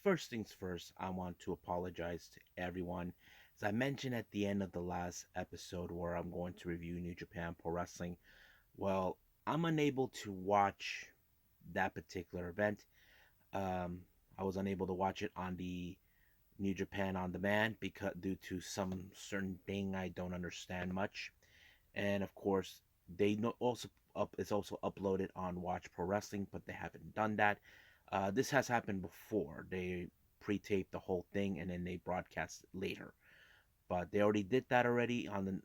first things first, I want to apologize to everyone. As I mentioned at the end of the last episode where I'm going to review New Japan Pro Wrestling, well, I'm unable to watch that particular event. Um, I was unable to watch it on the New Japan on demand because due to some certain thing I don't understand much. And of course, they know also it's also uploaded on Watch Pro Wrestling, but they haven't done that. This has happened before. They pre-tape the whole thing and then they broadcast it later. But they already did that already on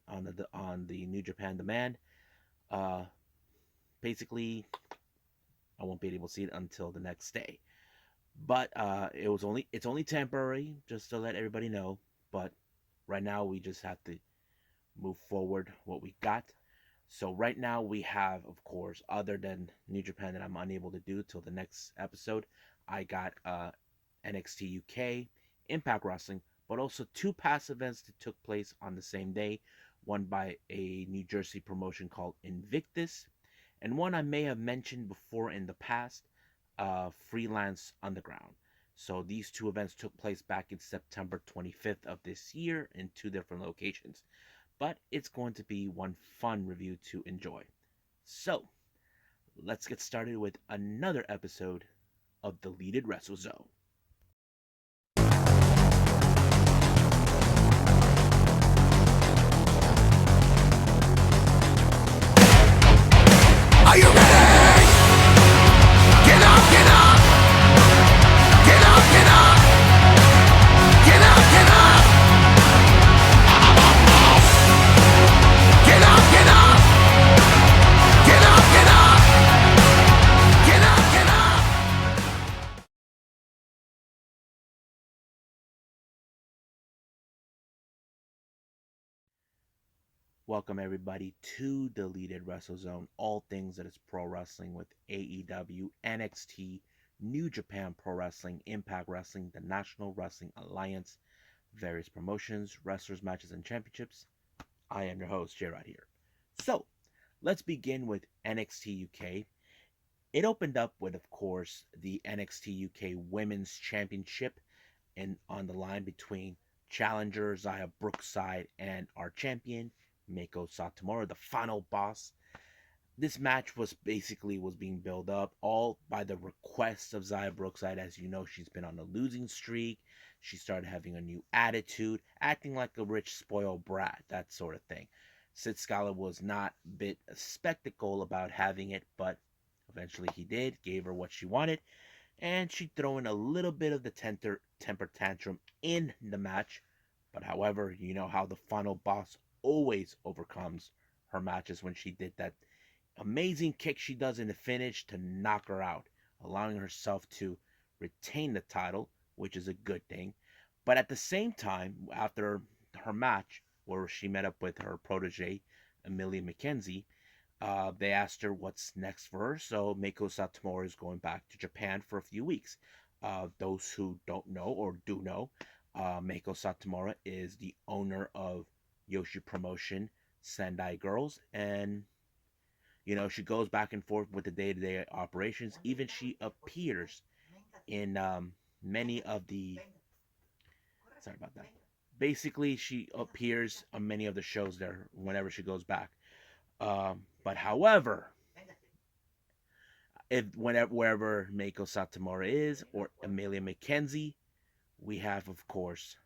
the New Japan Demand. Uh, Basically, I won't be able to see it until the next day. But it's only temporary, just to let everybody know. But right now we just have to move forward what we got. So right now we have, of course, other than New Japan that I'm unable to do till the next episode, I got NXT UK, Impact Wrestling, but also two past events that took place on the same day. One by a New Jersey promotion called Invictus, and one I may have mentioned before in the past, Freelance Underground. So these two events took place back in September 25th of this year in two different locations. But it's going to be one fun review to enjoy. So, let's get started with another episode of Deleted Wrestle Zone. Are you ready? Get up, get up! Get up, get up! Get up, get up! Get up, get up! Get up, get up! Get up, get up! Welcome everybody to Deleted Wrestle Zone, all things that is pro wrestling with AEW, NXT, New Japan Pro Wrestling, Impact Wrestling, the National Wrestling Alliance, various promotions, wrestlers, matches, and championships. I am your host, J-Rod here. So, let's begin with NXT UK. It opened up with, of course, the NXT UK Women's Championship and on the line between challenger Zaya Brookside and our champion Mako Satomura, the final boss. This match was being built up all by the request of Zaya Brookside. As you know, she's been on a losing streak. She started having a new attitude, acting like a rich spoiled brat, that sort of thing. Sid Scala was not a bit spectacle about having it, but eventually he did, gave her what she wanted, and she threw in a little bit of the temper tantrum in the match. But however, you know how the final boss always overcomes her matches when she did that amazing kick she does in the finish to knock her out, allowing herself to retain the title, which is a good thing. But at the same time, after her match, where she met up with her protege, Amelia McKenzie, they asked her what's next for her. So Mako Satomura is going back to Japan for a few weeks. Those who don't know or do know, Mako Satomura is the owner of Yoshi Promotion, Sendai Girls, and she goes back and forth with the day-to-day operations. Even she appears in many of the. Sorry about that. Basically, she appears on many of the shows there whenever she goes back. But however, if whenever wherever Mako Satomura is or Amelia McKenzie, we have of course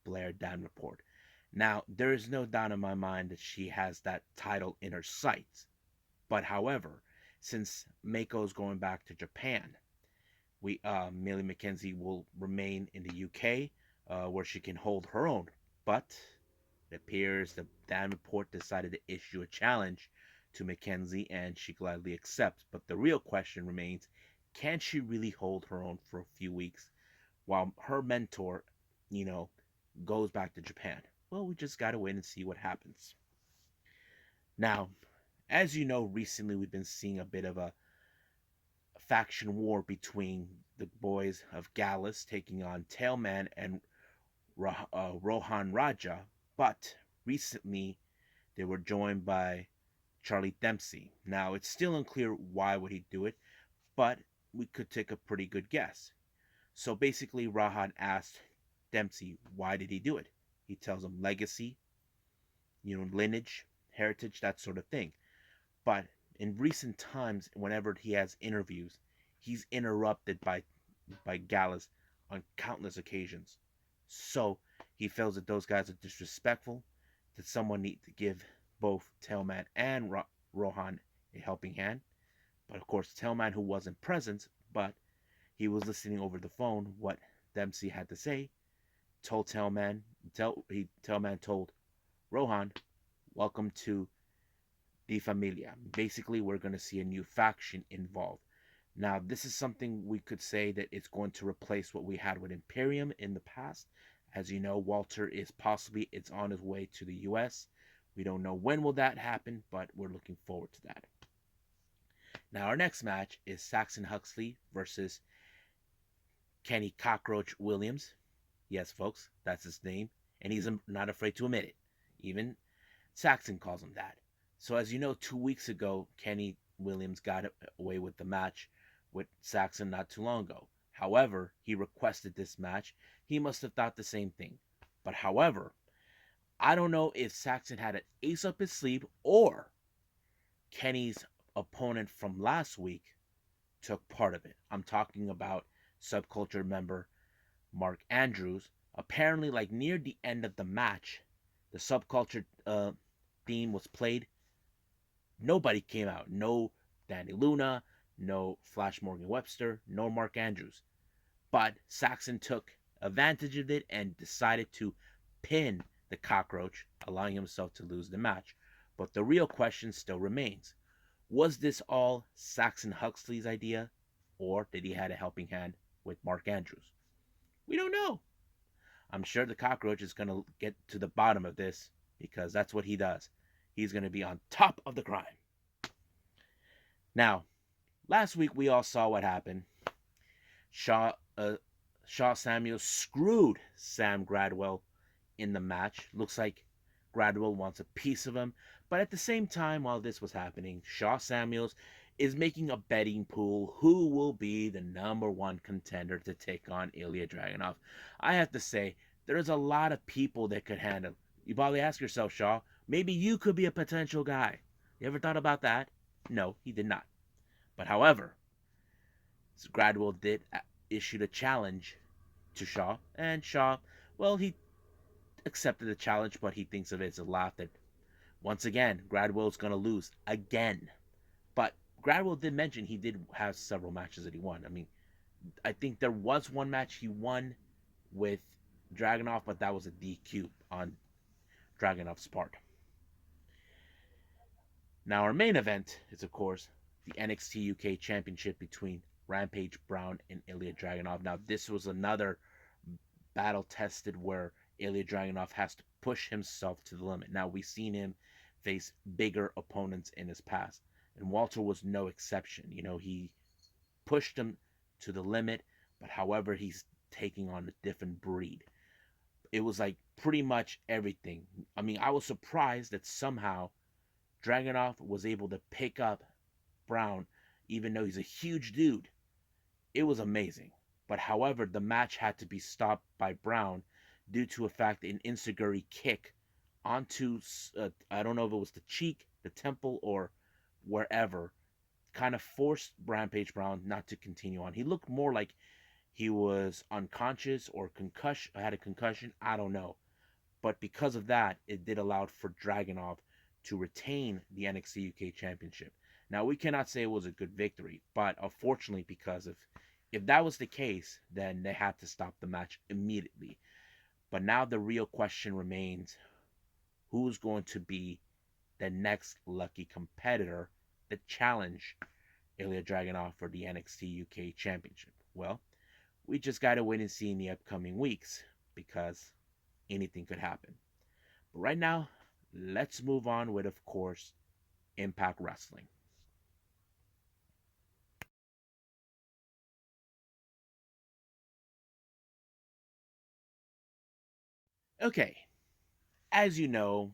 Blair Davenport. Now there is no doubt in my mind that she has that title in her sights. But however, since Mako's going back to Japan, we Amelia McKenzie will remain in the UK, where she can hold her own. But it appears that Davenport decided to issue a challenge to Mackenzie, and she gladly accepts. But the real question remains, can she really hold her own for a few weeks while her mentor, you know, goes back to Japan? Well, we just gotta wait and see what happens. Now, as you know, recently we've been seeing a bit of a faction war between the boys of Gallus taking on Tailman and Rohan Raja, but recently they were joined by Charlie Dempsey. Now, it's still unclear why would he do it, but we could take a pretty good guess. So basically, Rohan asked Dempsey, why did he do it? He tells him legacy, lineage, heritage, that sort of thing. But in recent times, whenever he has interviews, he's interrupted by Gallus on countless occasions. So he feels that those guys are disrespectful, that someone need to give both Tailman and Rohan a helping hand. But of course, Tailman, who wasn't present, but he was listening over the phone what Dempsey had to say, told Tailman told Rohan, welcome to the Familia. Basically, we're going to see a new faction involved. Now, this is something we could say that it's going to replace what we had with Imperium in the past. As you know, Walter is possibly it's on his way to the US. We don't know when will that happen, but we're looking forward to that. Now, our next match is Saxon Huxley versus Kenny Cockroach Williams. Yes, folks, that's his name, and he's not afraid to admit it. Even Saxon calls him that. So, as you know, 2 weeks ago, Kenny Williams got away with the match with Saxon not too long ago. However, he requested this match. He must have thought the same thing. But, however, I don't know if Saxon had an ace up his sleeve or Kenny's opponent from last week took part of it. I'm talking about Subculture member Mark Andrews. Apparently, like near the end of the match, the Subculture theme was played. Nobody came out. No Danny Luna, no Flash Morgan Webster, no Mark Andrews. But Saxon took advantage of it and decided to pin the cockroach, allowing himself to lose the match. But the real question still remains. Was this all Saxon Huxley's idea, or did he have a helping hand with Mark Andrews? We don't know. I'm sure the cockroach is going to get to the bottom of this because that's what he does. He's going to be on top of the crime. Now, last week we all saw what happened. Shaw Samuel screwed Sam Gradwell in the match. Looks like Gradwell wants a piece of him. But at the same time, while this was happening, Shaw Samuels is making a betting pool who will be the number one contender to take on Ilya Dragunov. I have to say, there's a lot of people that could handle. You probably ask yourself, Shaw, maybe you could be a potential guy. You ever thought about that? No, he did not. But however, Gradwell did issue a challenge to Shaw, and Shaw, well, he accepted the challenge, but he thinks of it as a laugh that once again Gradwell's going to lose again. But Gradwell did mention he did have several matches that he won. I mean, I think there was one match he won with Dragunov, but that was a DQ on Dragunov's part. Now, our main event is, of course, the NXT UK Championship between Rampage Brown and Ilya Dragunov. Now, this was another battle tested where Ilya Dragunov has to push himself to the limit. Now, we've seen him face bigger opponents in his past, and Walter was no exception. He pushed him to the limit, but however, he's taking on a different breed. It was like pretty much everything. I mean, I was surprised that somehow Dragunov was able to pick up Brown, even though he's a huge dude. It was amazing. But however, the match had to be stopped by Brown due to a fact an enziguri kick onto, I don't know if it was the cheek, the temple, or wherever, kind of forced Rampage Brown not to continue on. He looked more like he was unconscious or had a concussion. I don't know. But because of that, it did allow for Dragunov to retain the NXT UK Championship. Now, we cannot say it was a good victory, but unfortunately, because if that was the case, then they had to stop the match immediately. But now the real question remains, who's going to be the next lucky competitor that challenge Ilya Dragunov for the NXT UK Championship? Well, we just got to wait and see in the upcoming weeks because anything could happen. But right now, let's move on with, of course, Impact Wrestling. Okay, as you know,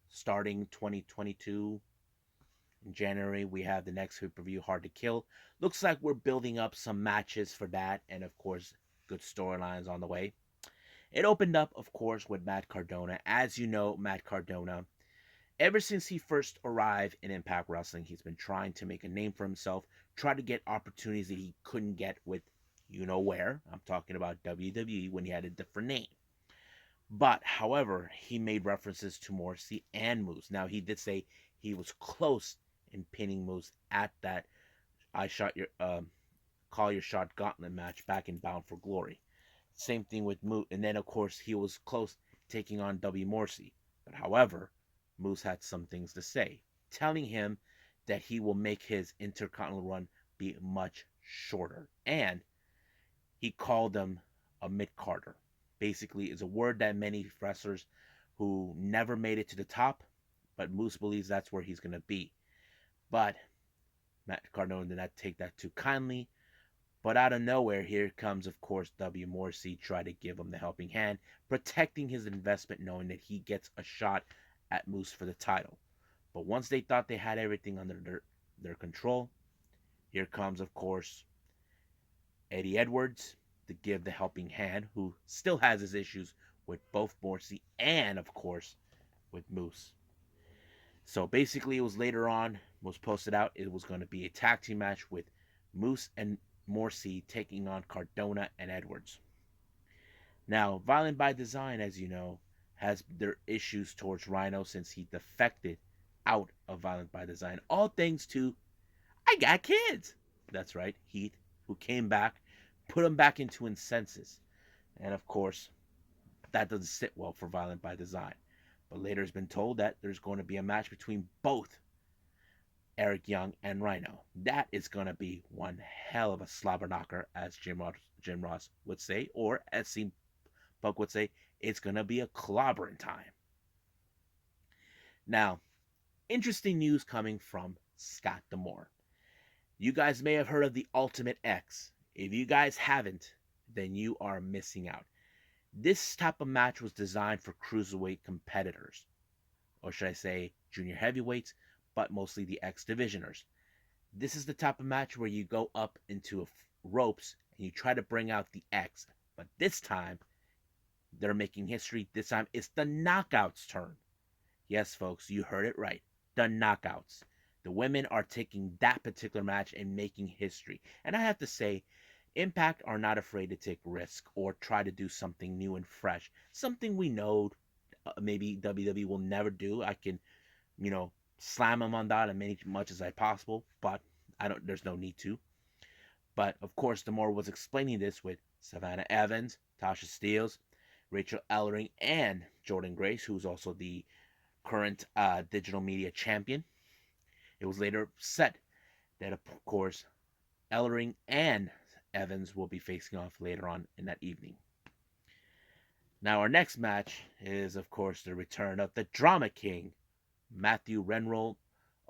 starting 2022, In January, we have the next pay-per-view, Hard to Kill. Looks like we're building up some matches for that, and of course, good storylines on the way. It opened up, of course, with Matt Cardona. As you know, Matt Cardona, ever since he first arrived in Impact Wrestling, he's been trying to make a name for himself, try to get opportunities that he couldn't get with you know where. I'm talking about WWE when he had a different name. But, however, he made references to Morrissey and Moose. Now, he did say he was close in pinning Moose at that I shot your call your shot gauntlet match back in Bound for Glory. Same thing with Moose, and then of course he was close taking on W Morrissey. But however, Moose had some things to say, telling him that he will make his Intercontinental run be much shorter, and he called him a mid carder. Basically, is a word that many wrestlers who never made it to the top, but Moose believes that's where he's gonna be. But Matt Cardona did not take that too kindly. But out of nowhere, here comes, of course, W. Morrissey, try to give him the helping hand, protecting his investment, knowing that he gets a shot at Moose for the title. But once they thought they had everything under their control, here comes, of course, Eddie Edwards to give the helping hand, who still has his issues with both Morrissey and, of course, with Moose. So basically, it was later on, was posted out, it was going to be a tag team match with Moose and Morrissey taking on Cardona and Edwards. Now, Violent by Design, as you know, has their issues towards Rhino since he defected out of Violent by Design. All thanks to I Got Kids. That's right, Heat, who came back, put him back into Incensus. And of course, that doesn't sit well for Violent by Design. But later has been told that there's going to be a match between both Eric Young and Rhino. That is going to be one hell of a slobber knocker, as Jim Ross would say, or as CM Punk would say, it's going to be a clobbering time. Now, interesting news coming from Scott D'Amore. You guys may have heard of the Ultimate X. If you guys haven't, then you are missing out. This type of match was designed for cruiserweight competitors, or should I say junior heavyweights, but mostly the X divisioners. This is the type of match where you go up into ropes and you try to bring out the X, but this time they're making history. This time it's the Knockouts' turn. Yes, folks, you heard it right. The Knockouts. The women are taking that particular match and making history. And I have to say, Impact are not afraid to take risk or try to do something new and fresh. Something we know maybe WWE will never do. I can, slam them on that as much as I possible, but there's no need to. But of course, D'Amore was explaining this with Savannah Evans, Tasha Steelz, Rachel Ellering, and Jordan Grace, who's also the current digital media champion. It was later said that, of course, Ellering and Evans will be facing off later on in that evening. Now, our next match is, of course, the return of the Drama King, Matthew Renroll,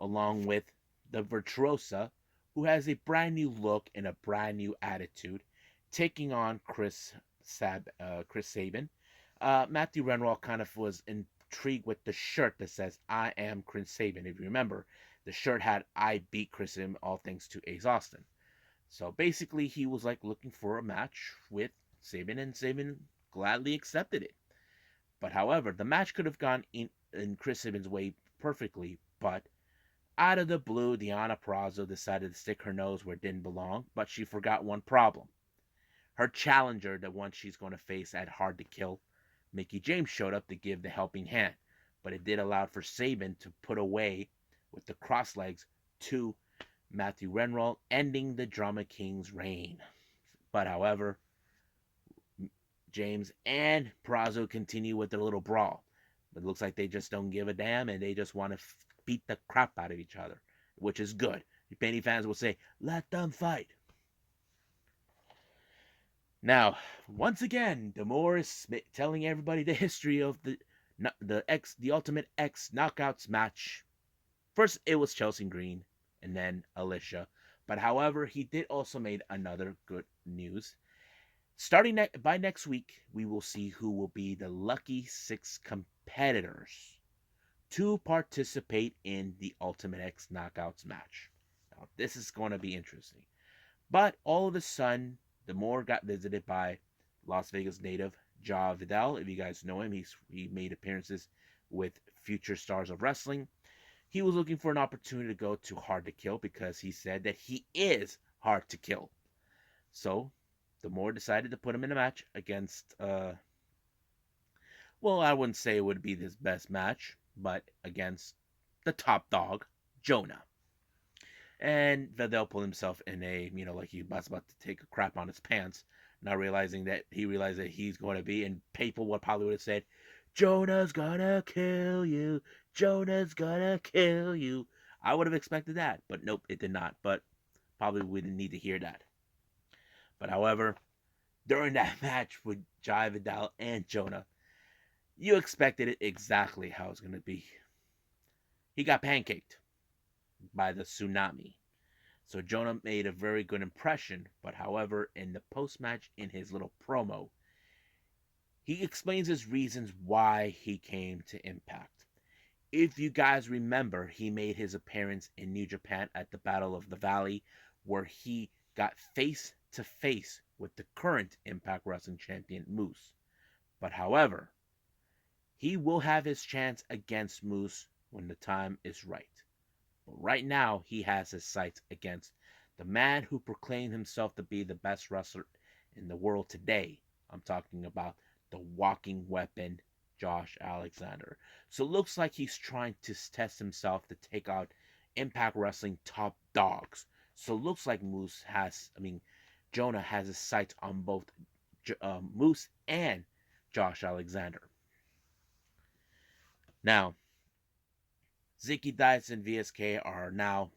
along with the Virtuosa, who has a brand new look and a brand new attitude, taking on Chris Sabin. Matthew Renroll kind of was intrigued with the shirt that says "I am Chris Sabin." If you remember, the shirt had "I beat Chris Sabin," all thanks to Ace Austin. So basically, he was like looking for a match with Sabin, and Sabin gladly accepted it. But however, the match could have gone in Chris Sabin's way perfectly, but out of the blue, Deonna Purrazzo decided to stick her nose where it didn't belong, but she forgot one problem. Her challenger, the one she's going to face at Hard to Kill, Mickie James, showed up to give the helping hand, but it did allow for Sabin to put away with the cross legs to Matthew Renroll, ending the Drama King's reign. But however, James and Purrazzo continue with their little brawl. It looks like they just don't give a damn and they just want to beat the crap out of each other, which is good. Many fans will say, let them fight. Now, once again, D'Amore is telling everybody the history of the Ultimate X Knockouts match. First, it was Chelsea Green, and then Alicia. But however, he did also make another good news. Starting by next week, we will see who will be the lucky 6 competitors to participate in the Ultimate X Knockouts match. Now, this is going to be interesting. But all of a sudden, the more got visited by Las Vegas native Ja Vidal. If you guys know him, he made appearances with future stars of wrestling. He was looking for an opportunity to go to Hard to Kill because he said that he is hard to kill. So the more decided to put him in a match against, well, I wouldn't say it would be his best match, but against the top dog, Jonah. And Vidal pulled himself in a, like he was about to take a crap on his pants, not realizing that he realized that he's going to be, and people would probably would have said, Jonah's gonna kill you. Jonah's gonna kill you. I would have expected that, but nope, it did not. But probably we didn't need to hear that. But however, during that match with Jai Vidal and Jonah, you expected it exactly how it's going to be. He got pancaked by the tsunami. So Jonah made a very good impression, but however, in the post match, in his little promo, he explains his reasons why he came to Impact. If you guys remember, he made his appearance in New Japan at the Battle of the Valley, where he got face to face with the current Impact Wrestling champion, Moose. But however, he will have his chance against Moose when the time is right. But right now, he has his sights against the man who proclaimed himself to be the best wrestler in the world today. I'm talking about the walking weapon, Josh Alexander. So it looks like he's trying to test himself to take out Impact Wrestling top dogs. So it looks like Jonah has his sights on both Moose and Josh Alexander. Now, Zicky Dice and VSK are now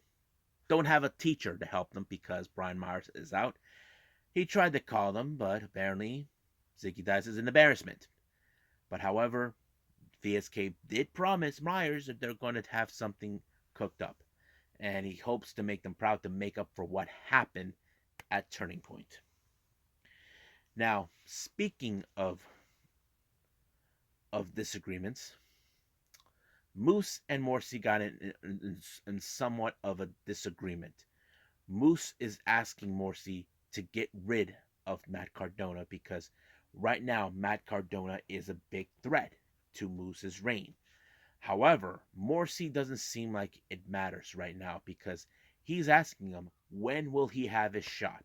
don't have a teacher to help them because Brian Myers is out. He tried to call them, but apparently Zicky Dice is an embarrassment. But however, VSK did promise Myers that they're going to have something cooked up. And he hopes to make them proud to make up for what happened at Turning Point. Now, speaking of disagreements, Moose and Morrissey got in somewhat of a disagreement. Moose is asking Morrissey to get rid of Matt Cardona because right now Matt Cardona is a big threat to Moose's reign. However, Morrissey doesn't seem like it matters right now because he's asking him when will he have his shot.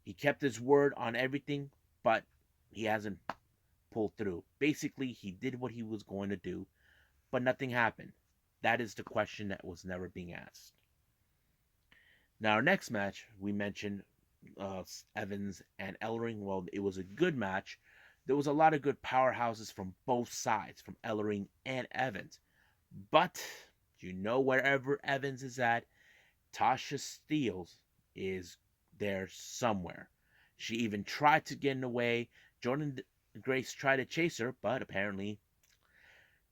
He kept his word on everything, but he hasn't pulled through. Basically, he did what he was going to do, but nothing happened. That is the question that was never being asked. Now, our next match, we mentioned Evans and Ellering. Well, it was a good match. There was a lot of good powerhouses from both sides, from Ellering and Evans. But, wherever Evans is at, Tasha Steeles is there somewhere. She even tried to get in the way. Jordan Grace tried to chase her, but apparently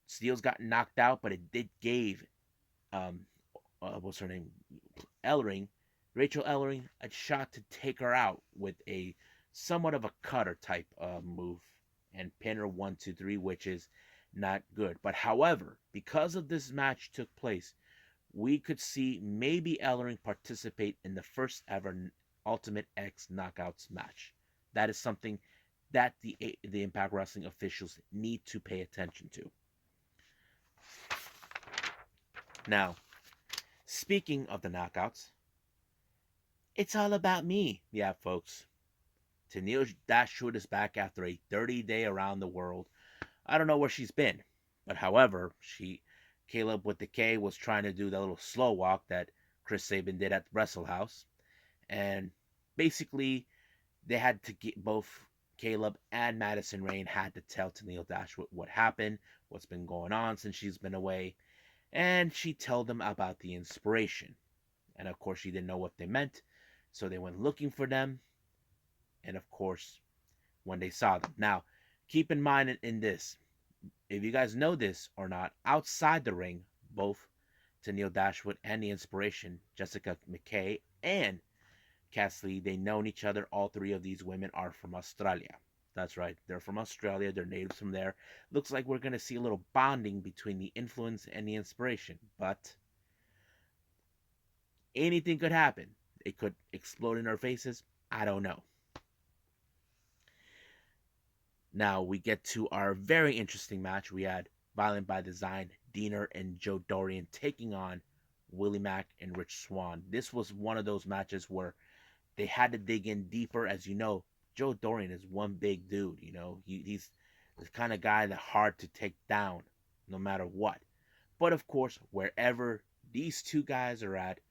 Steeles got knocked out, but it did give what's her name? Rachel Ellering, a shot to take her out with a somewhat of a cutter type move and pin her 1-2-3, which is not good. But however, because of this match took place, we could see maybe Ellering participate in the first ever Ultimate X Knockouts match. That is something that the Impact Wrestling officials need to pay attention to. Now, speaking of the knockouts, it's all about me. Yeah, folks. Tennille Dashwood is back after a 30-day around the world. I don't know where she's been. But however, Caleb with the K was trying to do the little slow walk that Chris Sabin did at Wrestle House. And basically, they had to get both Caleb and Madison Rayne had to tell Tennille Dashwood what happened, what's been going on since she's been away. And she told them about the inspiration. And of course, she didn't know what they meant. So they went looking for them. And of course, when they saw them. Now, keep in mind in this, if you guys know this or not, outside the ring, both Tennille Dashwood and the inspiration, Jessica McKay and Cassidy, they known each other. All three of these women are from Australia. That's right. They're from Australia. They're natives from there. Looks like we're going to see a little bonding between the influence and the inspiration. But anything could happen. It could explode in our faces. I don't know. Now we get to our very interesting match. We had Violent by Design, Diener, and Joe Dorian taking on Willie Mack and Rich Swann. This was one of those matches where they had to dig in deeper. As you know, Joe Dorian is one big dude. He's the kind of guy that's hard to take down no matter what. But of course, wherever these two guys are at,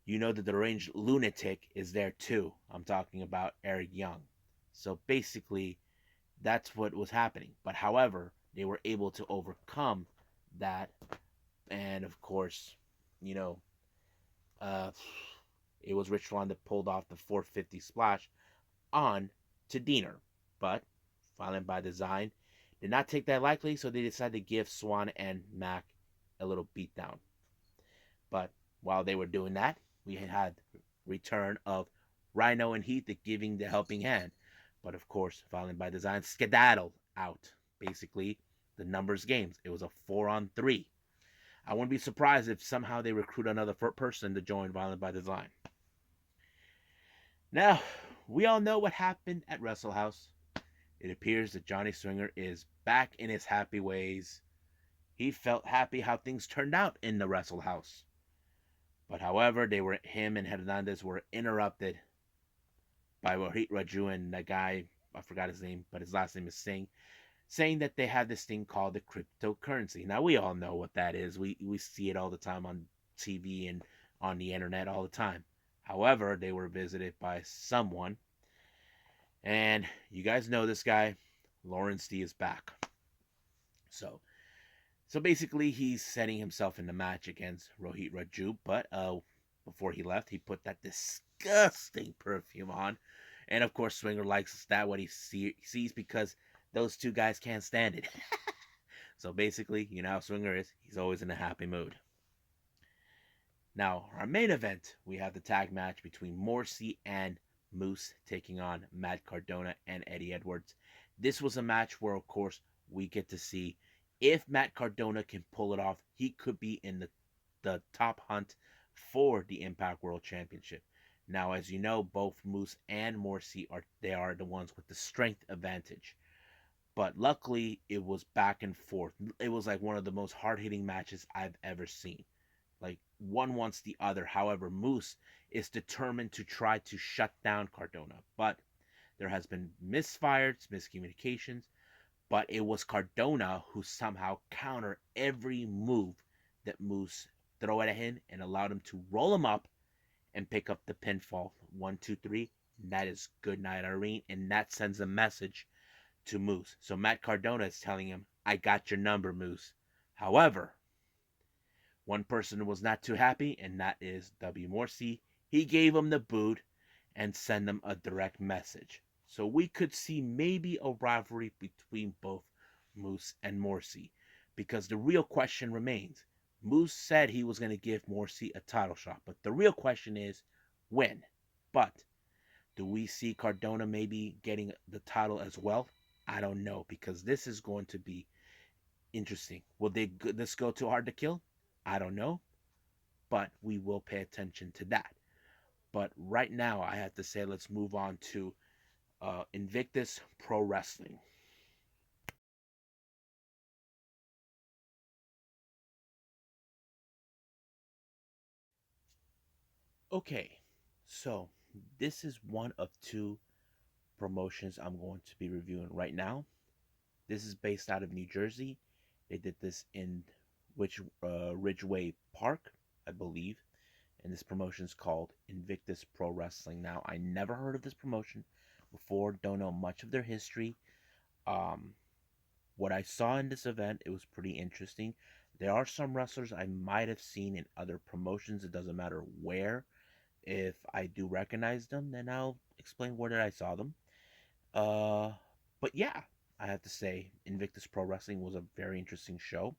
you know that the deranged lunatic is there too. I'm talking about Eric Young. So basically, that's what was happening. But however, they were able to overcome that, and of course, you know, uh, it was Rich Swann that pulled off the 450 splash on to Diener. But Violent by Design did not take that lightly, so they decided to give Swann and Mack a little beatdown. But while they were doing that, we had return of Rhino and Heath giving the helping hand. But of course, Violent by Design skedaddled out. Basically, the numbers games. It was a 4-on-3. I wouldn't be surprised if somehow they recruit another person to join Violent by Design. Now, we all know what happened at Wrestle House. It appears that Johnny Swinger is back in his happy ways. He felt happy how things turned out in the Wrestle House. But however, him and Hernandez were interrupted by Rohit Raju and that guy, I forgot his name, but his last name is Singh, saying that they had this thing called the cryptocurrency. Now we all know what that is. We see it all the time on TV and on the internet all the time. However, they were visited by someone, and you guys know this guy, Lawrence D is back. So basically, he's setting himself in the match against Rohit Raju. But before he left, he put that disgusting perfume on, and of course, Swinger likes that what he sees because those two guys can't stand it. So basically, you know how Swinger is. He's always in a happy mood. Now, our main event, we have the tag match between Morrissey and Moose taking on Matt Cardona and Eddie Edwards. This was a match where, of course, we get to see if Matt Cardona can pull it off, he could be in the top hunt for the Impact World Championship. Now, as you know, both Moose and Morrissey are the ones with the strength advantage. But luckily, it was back and forth. It was like one of the most hard hitting matches I've ever seen. Like one wants the other. However, Moose is determined to try to shut down Cardona. But there has been misfires, miscommunications. But it was Cardona who somehow countered every move that Moose threw at him and allowed him to roll him up and pick up the pinfall. 1, 2, 3. That is good night, Irene. And that sends a message to Moose. So Matt Cardona is telling him, I got your number, Moose. However, one person was not too happy, and that is W. Morrissey. He gave him the boot and sent him a direct message. So we could see maybe a rivalry between both Moose and Morrissey. Because the real question remains. Moose said he was going to give Morrissey a title shot. But the real question is, when? But do we see Cardona maybe getting the title as well? I don't know, because this is going to be interesting. Will this go too hard to kill? I don't know, but we will pay attention to that. But right now, I have to say, let's move on to Invictus Pro Wrestling. Okay, so this is one of two promotions I'm going to be reviewing right now. This is based out of New Jersey. They did this in Ridgeway Park, I believe. And this promotion is called Invictus Pro Wrestling. Now, I never heard of this promotion before. Don't know much of their history. Um, what I saw in this event, it was pretty interesting. There are some wrestlers I might have seen in other promotions. It doesn't matter where. If I do recognize them, then I'll explain where I saw them. Uh, but yeah, I have to say, Invictus Pro Wrestling was a very interesting show.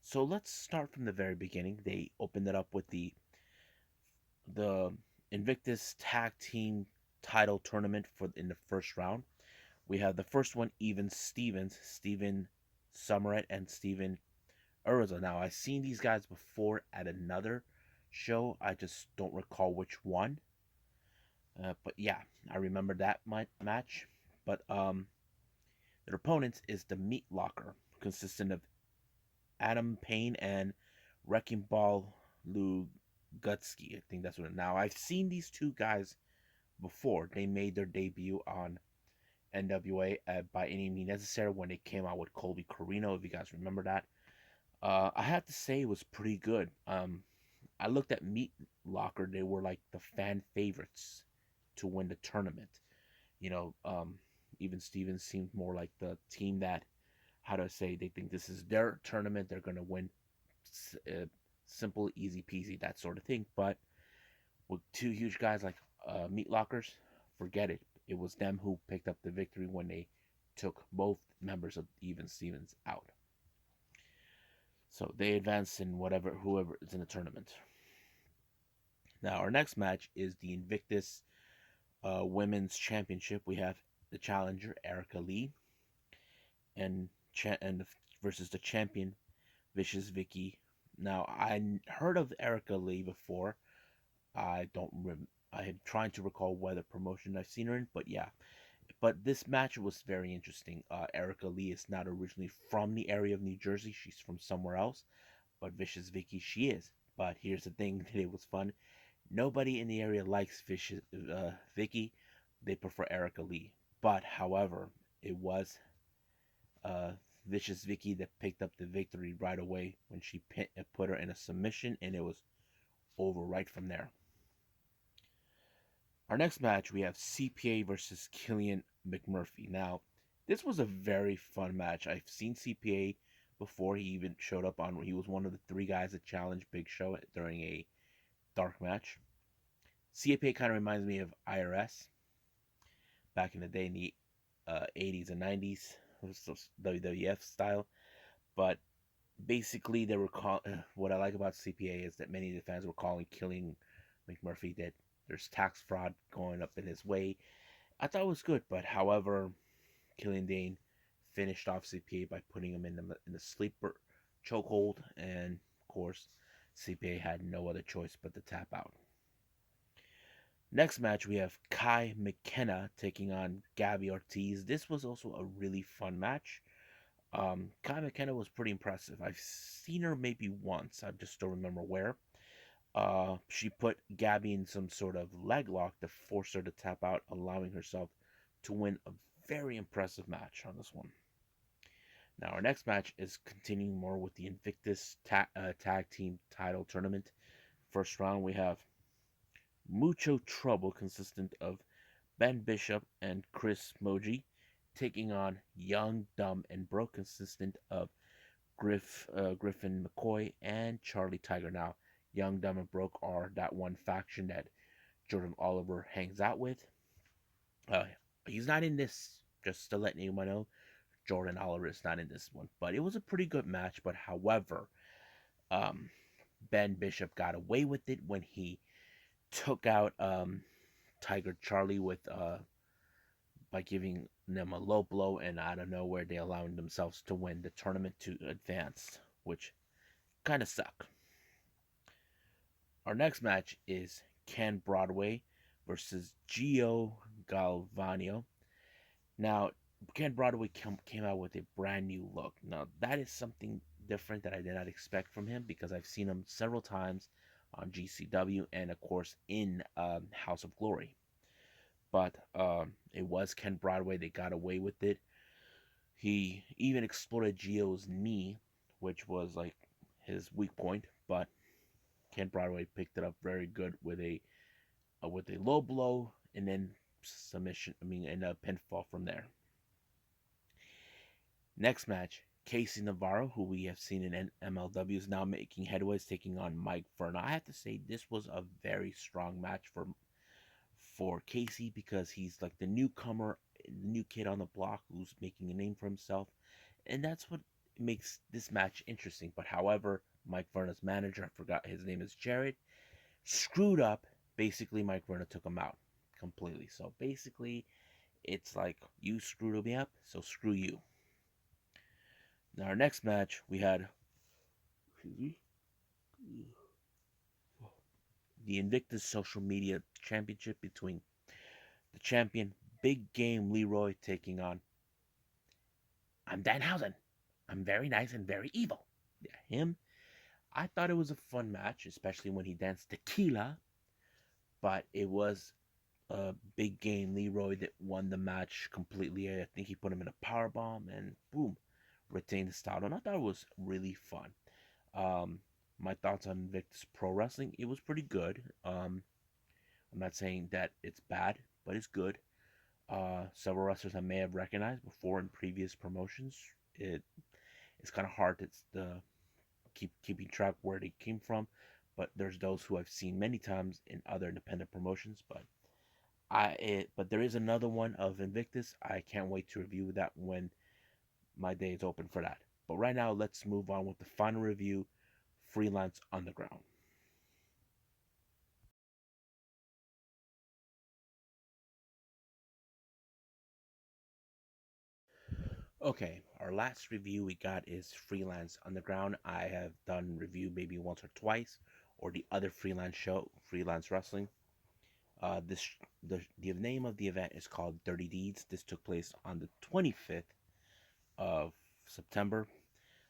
So let's start from the very beginning. They opened it up with the Invictus Tag Team Title Tournament for in the first round. We have the first one, Even Stevens, Steven Summeret, and Steven Urza. Now, I've seen these guys before at another show. I just don't recall which one. But yeah, I remember that match. But their opponents is the Meat Locker, consisting of Adam Payne and Wrecking Ball Lugutsky. I think that's what. Now, I've seen these two guys before. They made their debut on NWA by any means necessary when they came out with Colby Corino. If you guys remember that, I have to say it was pretty good. I looked at Meat Locker; they were like the fan favorites to win the tournament. You know, even Stevens seemed more like the team that, how do I say, they think this is their tournament. They're gonna win, uh, simple, easy peasy, that sort of thing. But with two huge guys like Meat Lockers, forget it. It was them who picked up the victory when they took both members of Even Stevens out. So they advance in whoever is in the tournament. Now our next match is the Invictus Women's Championship. We have the challenger Erica Lee and versus the champion Vicious Vicky. Now I heard of Erica Lee before. I don't I am trying to recall whether promotion I've seen her in, but yeah. But this match was very interesting. Erica Lee is not originally from the area of New Jersey; she's from somewhere else. But Vicious Vicky, she is. But here's the thing: it was fun. Nobody in the area likes Vicious Vicky; they prefer Erica Lee. But however, it was uh, Vicious Vicky that picked up the victory right away when she put her in a submission, and it was over right from there. Our next match, we have CPA versus Killian McMurphy. Now, this was a very fun match. I've seen CPA before. He even showed up on. He was one of the three guys that challenged Big Show during a dark match. CPA kind of reminds me of IRS back in the day in the 80s and 90s, WWF style. But basically, they were what I like about CPA is that many of the fans were calling Killian McMurphy that there's tax fraud going up in his way. I thought it was good, but however, Killian Dane finished off CPA by putting him in the sleeper chokehold, and of course, CPA had no other choice but to tap out. Next match, we have Kai McKenna taking on Gabby Ortiz. This was also a really fun match. Kai McKenna was pretty impressive. I've seen her maybe once. I just don't remember where. She put Gabby in some sort of leg lock to force her to tap out, allowing herself to win a very impressive match on this one. Now, our next match is continuing more with the Invictus Tag Team Title Tournament. First round, we have Mucho Trouble, consistent of Ben Bishop and Chris Moji, taking on Young, Dumb, and Broke, consistent of Griffin McCoy and Charlie Tiger. Now, Young, Dumb, and Broke are that one faction that Jordan Oliver hangs out with. Uh, he's not in this, just to let anyone know. Jordan Oliver is not in this one, but it was a pretty good match. But however, um, Ben Bishop got away with it when he took out Tiger Charlie with by giving them a low blow, and out of nowhere they allowing themselves to win the tournament to advance, which kind of suck. Our next match is Ken Broadway versus Gio Galvano. Now, Ken Broadway came out with a brand new look. Now, that is something different that I did not expect from him because I've seen him several times on GCW and, of course, in House of Glory. But it was Ken Broadway. They got away with it. He even exploited Gio's knee, which was like his weak point. But Ken Broadway picked it up very good with a low blow and then submission. I mean, and a pinfall from there. Next match, Casey Navarro, who we have seen in MLW, is now making headways, taking on Mike Verna. I have to say this was a very strong match for Casey because he's like the newcomer, the new kid on the block who's making a name for himself, and that's what makes this match interesting. But however, Mike Verna's manager, I forgot his name is Jared, screwed up. Basically, Mike Verna took him out completely. So basically, It's like you screwed me up, so screw you. Now our next match we had the Invictus Social Media Championship between the champion Big Game Leroy taking on I'm Danhausen. I'm very nice and very evil. Yeah, him. I thought it was a fun match, especially when he danced tequila, but it was Big Game Leroy that won the match completely. I think he put him in a power bomb and boom, retained the title. And I thought it was really fun. Um, my thoughts on Invictus Pro Wrestling, it was pretty good. I'm not saying that it's bad, but it's good. Several wrestlers I may have recognized before in previous promotions. It's kind of hard to keeping track where they came from, but there's those who I've seen many times in other independent promotions. But there is another one of Invictus. I can't wait to review that when my day is open for that. But right now, let's move on with the final review, Freelance Underground. Okay, our last review we got is Freelance Underground. I have done review maybe once or twice, or the other freelance show, Freelance Wrestling. This the name of the event is called Dirty Deeds. This took place on the 25th of September.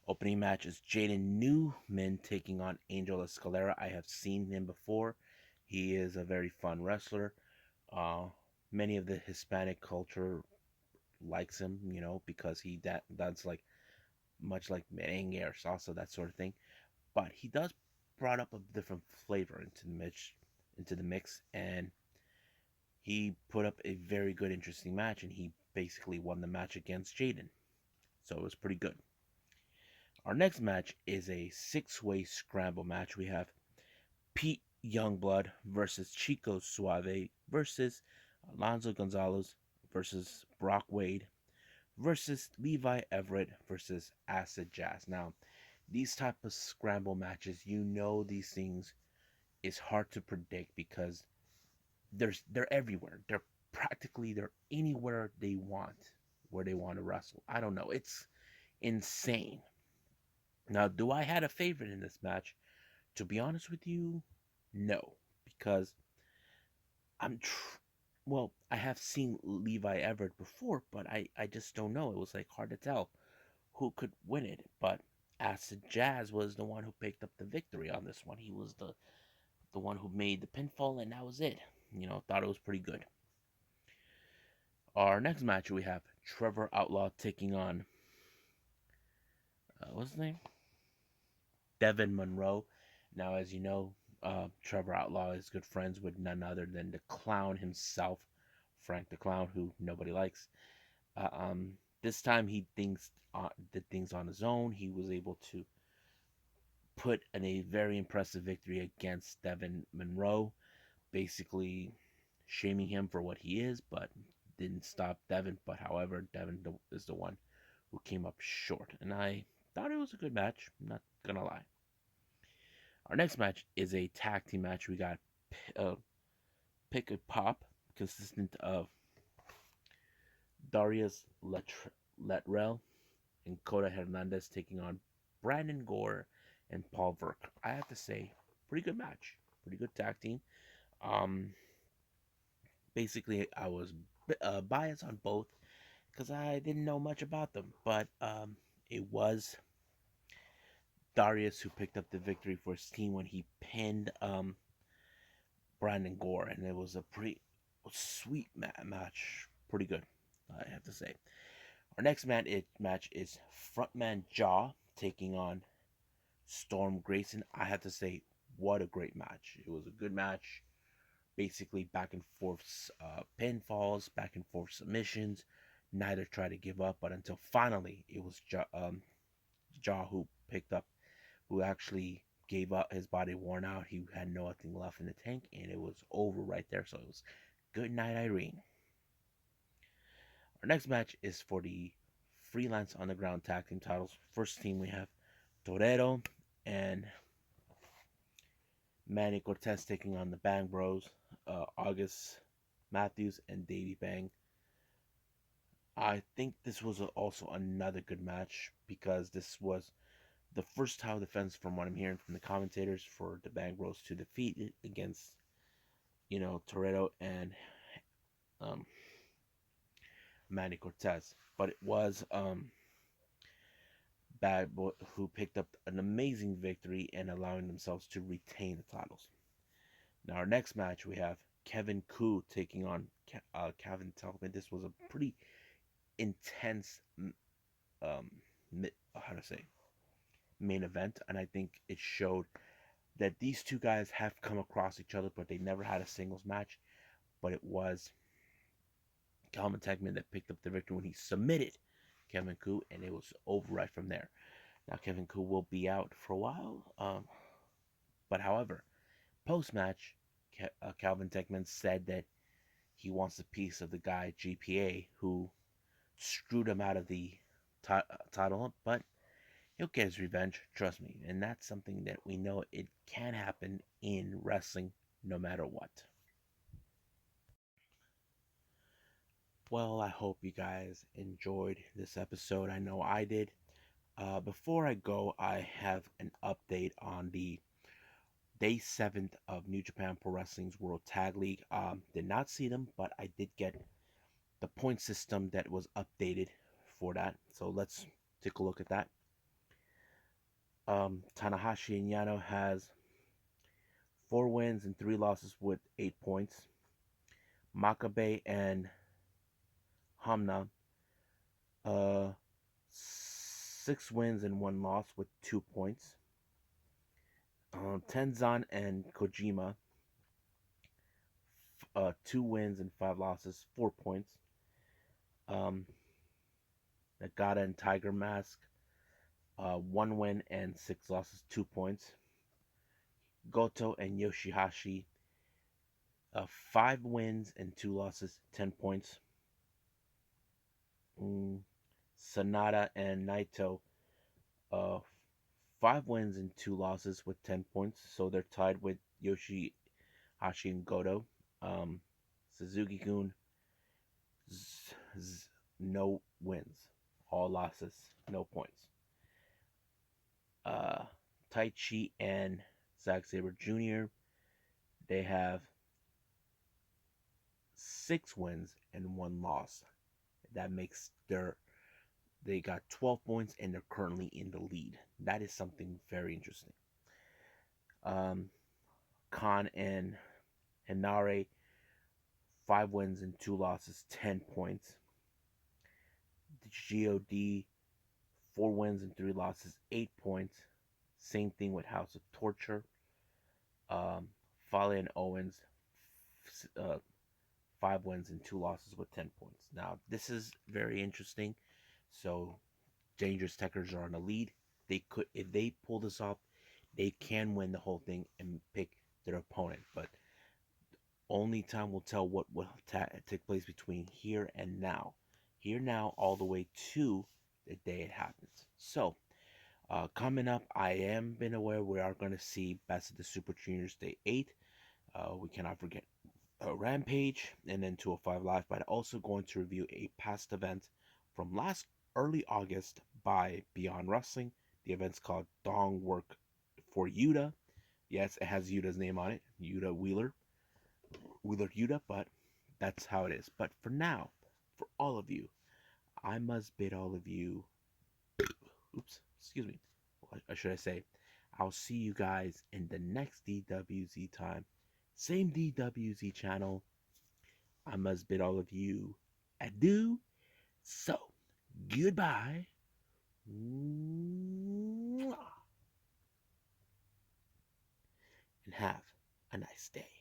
Opening match is Jaden Newman taking on Angel Escalera. I have seen him before. He is a very fun wrestler. Uh, Many of the Hispanic culture likes him, because that's like much like merengue or salsa, that sort of thing. But he does brought up a different flavor into the mix, and he put up a very good, interesting match, and he basically won the match against Jaden. So it was pretty good. Our next match is a six-way scramble match. We have Pete Youngblood versus Chico Suave versus Alonzo Gonzalez versus Brock Wade versus Levi Everett versus Acid Jazz. Now, these type of scramble matches, these things is hard to predict because they're everywhere. They're anywhere they want where they want to wrestle. I don't know. It's insane. Now, do I had a favorite in this match? To be honest with you, no, because I'm tr- well, I have seen Levi Everett before, but I just don't know. It was like hard to tell who could win it. But Acid Jazz was the one who picked up the victory on this one. He was the one who made the pinfall, and that was it. Thought it was pretty good. Our next match we have Trevor Outlaw taking on what's his name? Devin Monroe. Now, as you know, Trevor Outlaw is good friends with none other than the clown himself, Frank the Clown, who nobody likes. This time he did things on his own. He was able to put in a very impressive victory against Devin Monroe, basically shaming him for what he is, but didn't stop Devin. But however, Devin is the one who came up short, and I thought it was a good match. I'm not gonna lie. Our next match is a tag team match. We got uh, Pick a Pop, consistent of Darius Letrell and Coda Hernandez taking on Brandon Gore and Paul Verk. I have to say, pretty good match. Pretty good tag team. Um, Basically, I was biased on both because I didn't know much about them, but it was Darius who picked up the victory for his team when he pinned Brandon Gore, and it was a pretty sweet match. Pretty good, I have to say. Our next match is Frontman Jaw taking on Storm Grayson. I have to say, what a great match. It was a good match. Basically, back and forth pinfalls, back and forth submissions. Neither tried to give up, but until finally it was Jaw who picked up, who actually gave up. His body worn out. He had nothing left in the tank, and it was over right there. So it was good night, Irene. Our next match is for the Freelance Underground Tag Team titles. First team we have Torero and Manny Cortez taking on the Bang Bros, August Matthews and Davey Bang. I think this was also another good match because this was the first title defense, from what I'm hearing from the commentators, for the Bang Bros to defeat it against, Toretto and um, Manny Cortez. But it was Bad Boy who picked up an amazing victory and allowing themselves to retain the titles. Now, our next match, we have Kevin Koo taking on Calvin Telman. This was a pretty intense, um, how to say, main event, and I think it showed that these two guys have come across each other, but they never had a singles match. But it was Calvin Tegman that picked up the victory when he submitted Kevin Koo, and it was over right from there. Now Kevin Koo will be out for a while, but however, post match, Calvin Tegman said that he wants a piece of the guy GPA who screwed him out of the title, but he'll get his revenge, trust me. And that's something that we know it can happen in wrestling no matter what. Well, I hope you guys enjoyed this episode. I know I did. Before I go, I have an update on the day 7th of New Japan Pro Wrestling's World Tag League. Did not see them, but I did get the point system that was updated for that. So let's take a look at that. Tanahashi and Yano has 4 wins and 3 losses with 8 points. Makabe and Hamna, uh, 6 wins and 1 loss with 2 points. Tenzan and Kojima, 2 wins and 5 losses, 4 points. Um, Nagata and Tiger Mask, 1 win and 6 losses, 2 points. Goto and Yoshihashi, 5 wins and 2 losses, 10 points. Sanada and Naito, uh, 5 wins and 2 losses with 10 points. So they're tied with Yoshihashi and Goto. Suzuki-gun, no wins, all losses, no points. Taichi and Zack Sabre Jr., they have 6 wins and 1 loss. That makes they got 12 points and they're currently in the lead. That is something very interesting. Khan and Henare, 5 wins and 2 losses, 10 points. The God, 4 wins and 3 losses, 8 points. Same thing with House of Torture. Fale and Owens, uh, 5 wins and 2 losses with 10 points. Now, this is very interesting. So, Dangerous Techers are on the lead. They could, if they pull this off, they can win the whole thing and pick their opponent. But only time will tell what will take place between here and now. Here now, all the way to the day it happens. So, coming up, I am been aware we are going to see Best of the Super Juniors Day 8. We cannot forget Rampage and then 205 Live, but also going to review a past event from last early August by Beyond Wrestling. The event's called Dong Work for Yuta. Yes, it has Yuta's name on it, Yuta Wheeler Yuta, but that's how it is. But for now, for all of you, I must bid all of you, oops, excuse me, what should I say? I'll see you guys in the next DWZ time. Same DWZ channel. I must bid all of you adieu. So, goodbye. And have a nice day.